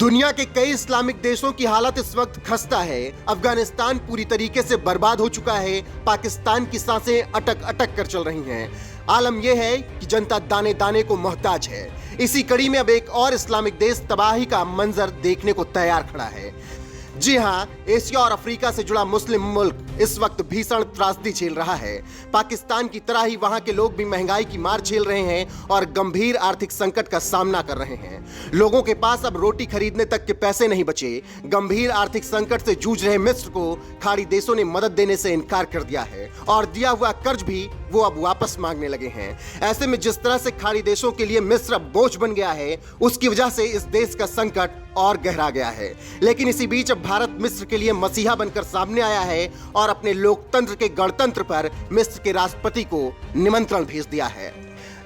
दुनिया के कई इस्लामिक देशों की हालत इस वक्त खस्ता है। अफगानिस्तान पूरी तरीके से बर्बाद हो चुका है। पाकिस्तान की सांसें अटक अटक कर चल रही हैं। आलम यह है कि जनता दाने दाने को मोहताज है। इसी कड़ी में अब एक और इस्लामिक देश तबाही का मंजर देखने को तैयार खड़ा है। जी हां, एशिया और अफ्रीका से जुड़ा मुस्लिम मुल्क इस वक्त भीषण त्रासदी झेल रहा है। पाकिस्तान की तरह ही वहां के लोग भी महंगाई की मार झेल रहे हैं और गंभीर आर्थिक संकट का सामना कर रहे हैं। लोगों के पास अब रोटी खरीदने तक के पैसे नहीं बचे। गंभीर आर्थिक संकट से जूझ रहे मिस्र को खाड़ी देशों ने मदद देने से इनकार कर दिया है और दिया हुआ कर्ज भी वो अब वापस मांगने लगे हैं। ऐसे में जिस तरह से खाड़ी देशों के लिए मिस्र अब बोझ बन गया है, उसकी वजह से इस देश का संकट और गहरा गया है। लेकिन इसी बीच अब भारत मिस्र के लिए मसीहा बनकर सामने आया है और अपने लोकतंत्र के गणतंत्र पर मिस्र के राष्ट्रपति को निमंत्रण भेज दिया है।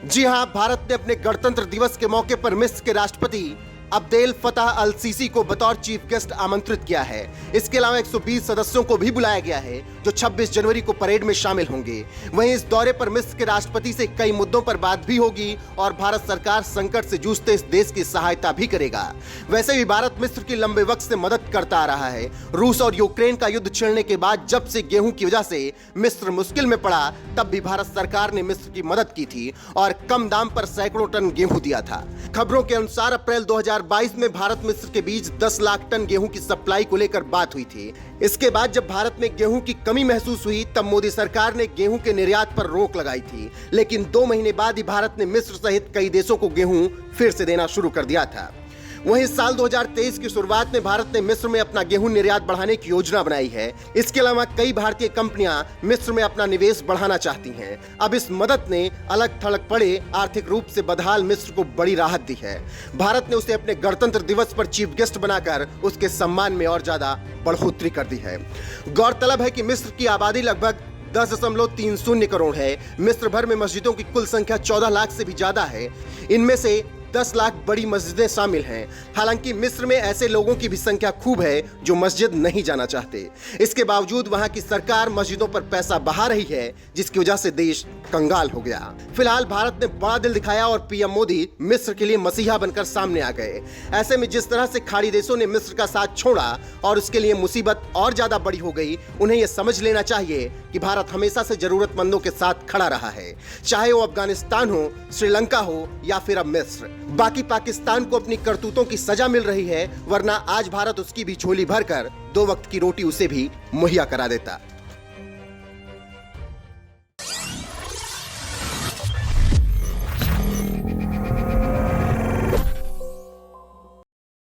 जी हां, भारत ने अपने गणतंत्र दिवस के मौके पर मिस्र के राष्ट्रपति अब्देल फताह अल सीसी को बतौर चीफ गेस्ट आमंत्रित किया है। इसके अलावा 120 सदस्यों को भी बुलाया गया है जो 26 जनवरी को परेड में शामिल होंगे। वहीं इस दौरे पर मिस्र के राष्ट्रपति से कई मुद्दों पर बात भी होगी और भारत सरकार संकट से जूझते इस देश की सहायता भी करेगा। वैसे भी भारत मिस्र की लंबे वक्त से मदद करता आ रहा है। रूस और यूक्रेन का युद्ध छिड़ने के बाद जब से गेहूं की वजह से मिस्र मुश्किल में पड़ा, तब भी भारत सरकार ने मिस्र की मदद की थी और कम दाम पर सैकड़ों टन गेहूं दिया था। खबरों के अनुसार अप्रैल 2022 में भारत मिस्र के बीच 10 लाख टन गेहूं की सप्लाई को लेकर बात हुई थी। इसके बाद जब भारत में गेहूं की कमी महसूस हुई, तब मोदी सरकार ने गेहूं के निर्यात पर रोक लगाई थी। लेकिन 2 महीने बाद ही भारत ने मिस्र सहित कई देशों को गेहूं फिर से देना शुरू कर दिया था। वहीं साल 2023 की शुरुआत में भारत ने मिस्र में अपना गेहूं निर्यात बढ़ाने की योजना बनाई है। इसके अलावा कई भारतीय कंपनियां मिस्र में अपना निवेश बढ़ाना चाहती हैं। अब इस मदद ने अलग थलग पड़े आर्थिक रूप से बदहाल मिस्र को बड़ी राहत दी है। भारत ने उसे अपने गणतंत्र दिवस पर चीफ गेस्ट बनाकर उसके सम्मान में और ज्यादा बढ़ोतरी कर दी है। गौरतलब है कि मिस्र की आबादी लगभग 10.30 करोड़ है। मिस्र भर में मस्जिदों की कुल संख्या 14 लाख से भी ज्यादा है। इनमें से 10 लाख बड़ी मस्जिदें शामिल हैं। हालांकि मिस्र में ऐसे लोगों की भी संख्या खूब है जो मस्जिद नहीं जाना चाहते। इसके बावजूद वहां की सरकार मस्जिदों पर पैसा बहा रही है, जिसकी वजह से देश कंगाल हो गया। फिलहाल भारत ने बड़ा दिल दिखाया और पीएम मोदी मिस्र के लिए मसीहा बनकर सामने आ गए। ऐसे में जिस तरह से खाड़ी देशों ने मिस्र का साथ छोड़ा और उसके लिए मुसीबत और ज्यादा बड़ी हो गई, उन्हें यह समझ लेना चाहिए कि भारत हमेशा से जरूरतमंदों के साथ खड़ा रहा है, चाहे वो अफगानिस्तान हो, श्रीलंका हो या फिर अब मिस्र। बाकी पाकिस्तान को अपनी करतूतों की सजा मिल रही है, वरना आज भारत उसकी भी झोली भरकर 2 वक्त की रोटी उसे भी मुहैया करा देता।